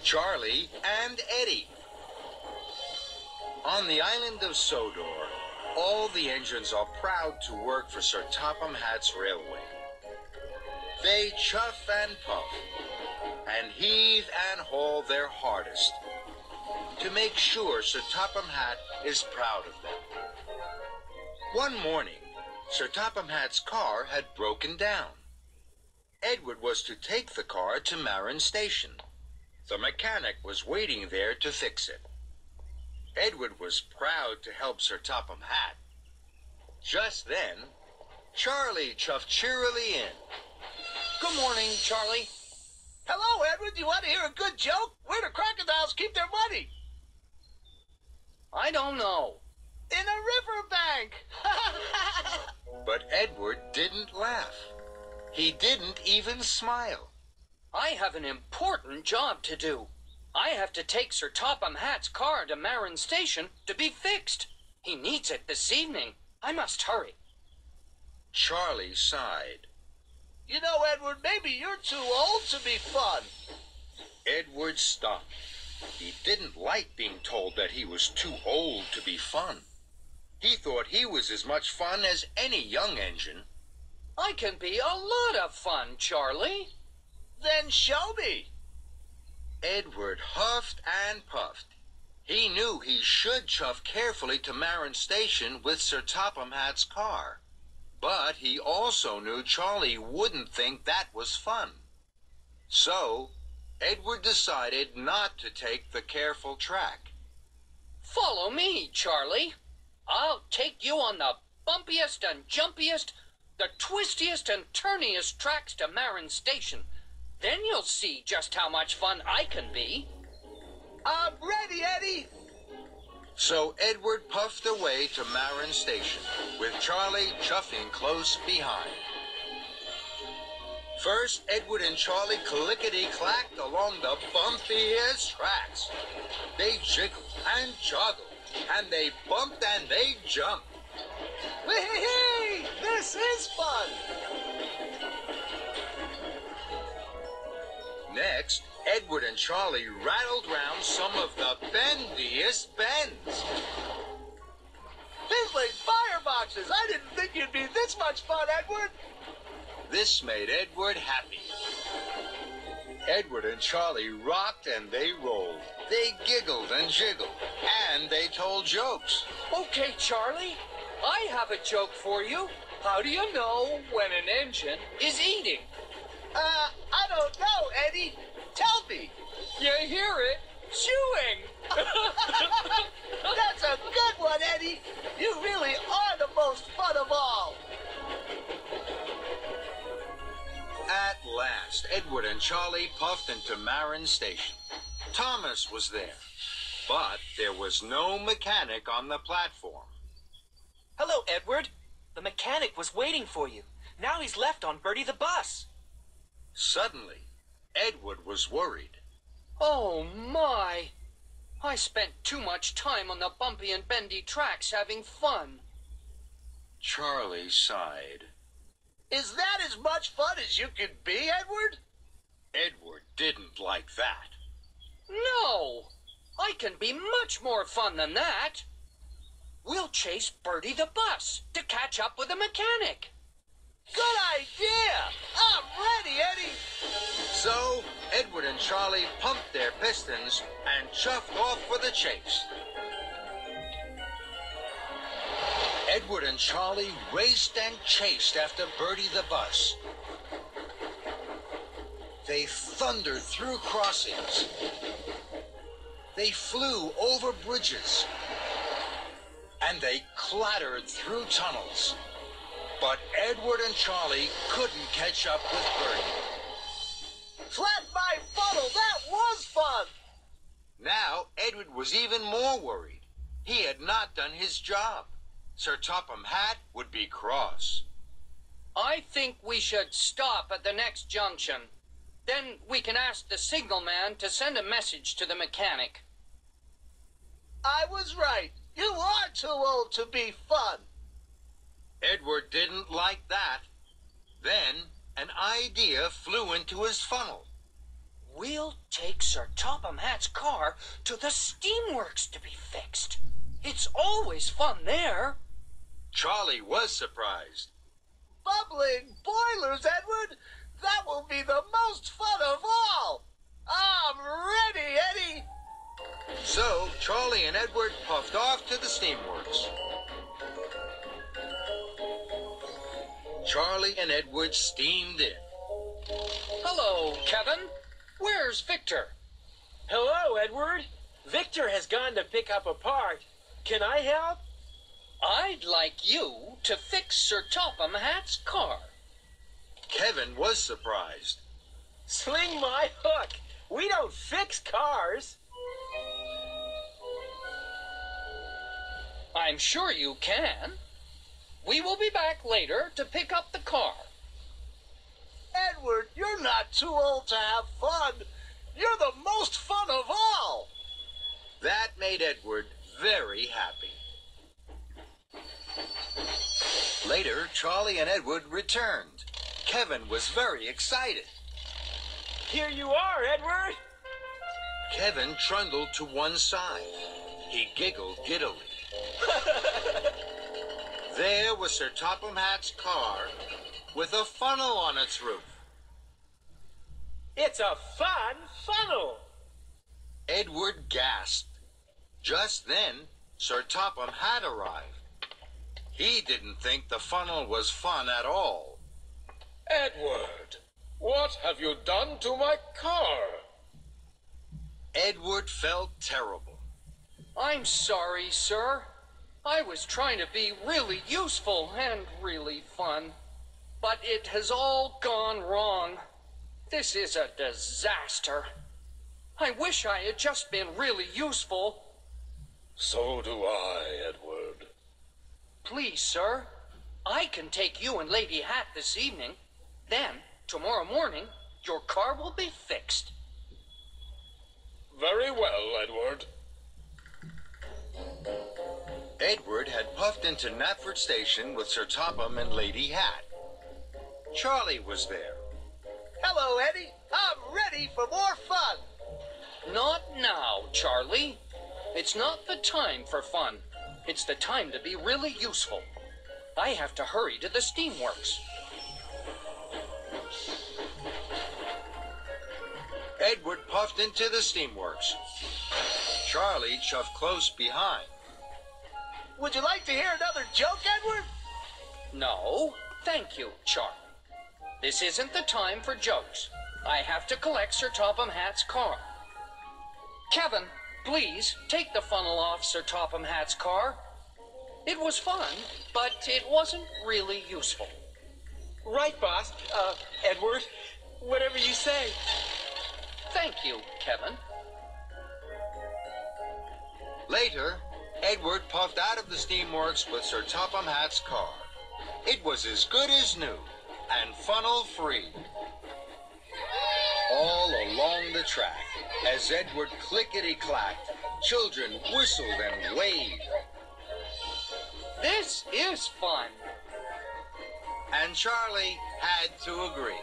Charlie and Eddie. On the island of Sodor, all the engines are proud to work for Sir Topham Hatt's railway. They chuff and puff, and heave and haul their hardest to make sure Sir Topham Hatt is proud of them. One morning, Sir Topham Hatt's car had broken down. Edward was to take the car to Marin Station. The mechanic was waiting there to fix it. Edward was proud to help Sir Topham Hatt. Just then, Charlie chuffed cheerily in. Good morning, Charlie. Hello, Edward. You want to hear a good joke? Where do crocodiles keep their money? I don't know. In a riverbank. But Edward didn't laugh. He didn't even smile. I have an important job to do. I have to take Sir Topham Hatt's car to Marin Station to be fixed. He needs it this evening. I must hurry. Charlie sighed. You know, Edward, maybe you're too old to be fun. Edward stopped. He didn't like being told that he was too old to be fun. He thought he was as much fun as any young engine. I can be a lot of fun, Charlie. Then show me. Edward huffed and puffed. He knew he should chuff carefully to Marin Station with Sir Topham Hatt's car. But he also knew Charlie wouldn't think that was fun. So, Edward decided not to take the careful track. Follow me, Charlie. I'll take you on the bumpiest and jumpiest, the twistiest and turniest tracks to Marin Station. Then you'll see just how much fun I can be. I'm ready, Eddie. So Edward puffed away to Marin Station, with Charlie chuffing close behind. First, Edward and Charlie clickety-clacked along the bumpiest tracks. They jiggled and joggled, and they bumped and they jumped. Whee! This is fun. Next, Edward and Charlie rattled round some of the bendiest bends. Fizzling fireboxes! I didn't think you'd be this much fun, Edward! This made Edward happy. Edward and Charlie rocked and they rolled. They giggled and jiggled, and they told jokes. Okay, Charlie, I have a joke for you. How do you know when an engine is eating? I don't know, Eddie. Tell me. You hear it chewing. That's a good one, Eddie. You really are the most fun of all. At last, Edward and Charlie puffed into Marin Station. Thomas was there, but there was no mechanic on the platform. Hello, Edward. The mechanic was waiting for you. Now he's left on Bertie the bus. Suddenly, Edward was worried. Oh, my. I spent too much time on the bumpy and bendy tracks having fun. Charlie sighed. Is that as much fun as you can be, Edward? Edward didn't like that. No, I can be much more fun than that. We'll chase Bertie the bus to catch up with the mechanic. Good idea! I'm ready, Eddie! So, Edward and Charlie pumped their pistons and chuffed off for the chase. Edward and Charlie raced and chased after Bertie the bus. They thundered through crossings. They flew over bridges. And they clattered through tunnels. But Edward and Charlie couldn't catch up with Bertie. Flat my funnel! That was fun! Now, Edward was even more worried. He had not done his job. Sir Topham Hatt would be cross. I think we should stop at the next junction. Then we can ask the signalman to send a message to the mechanic. I was right. You are too old to be fun. Edward didn't like that. Then, an idea flew into his funnel. We'll take Sir Topham Hatt's car to the steamworks to be fixed. It's always fun there. Charlie was surprised. Bubbling boilers, Edward! That will be the most fun of all! I'm ready, Eddie! So Charlie and Edward puffed off to the steamworks. Charlie and Edward steamed in. Hello, Kevin. Where's Victor? Hello, Edward. Victor has gone to pick up a part. Can I help? I'd like you to fix Sir Topham Hatt's car. Kevin was surprised. Sling my hook. We don't fix cars. I'm sure you can. We will be back later to pick up the car. Edward, you're not too old to have fun. You're the most fun of all. That made Edward very happy. Later, Charlie and Edward returned. Kevin was very excited. Here you are, Edward. Kevin trundled to one side. He giggled giddily. There was Sir Topham Hatt's car with a funnel on its roof. It's a fun funnel. Edward gasped. Just then, Sir Topham Hatt arrived. He didn't think the funnel was fun at all. Edward, what have you done to my car? Edward felt terrible. I'm sorry, sir. I was trying to be really useful and really fun. But it has all gone wrong. This is a disaster. I wish I had just been really useful. So do I, Edward. Please, sir, I can take you and Lady Hatt this evening. Then, tomorrow morning, your car will be fixed. Very well, Edward. Edward had puffed into Knapford Station with Sir Topham and Lady Hatt. Charlie was there. Hello, Eddie. I'm ready for more fun. Not now, Charlie. It's not the time for fun. It's the time to be really useful. I have to hurry to the steamworks. Edward puffed into the steamworks. Charlie chuffed close behind. Would you like to hear another joke, Edward? No, thank you, Charlie. This isn't the time for jokes. I have to collect Sir Topham Hatt's car. Kevin, please take the funnel off Sir Topham Hatt's car. It was fun, but it wasn't really useful. Right, boss. Edward, whatever you say. Thank you, Kevin. Later, Edward puffed out of the steamworks with Sir Topham Hatt's car. It was as good as new and funnel-free. All along the track, as Edward clickety-clacked, children whistled and waved. This is fun. And Charlie had to agree.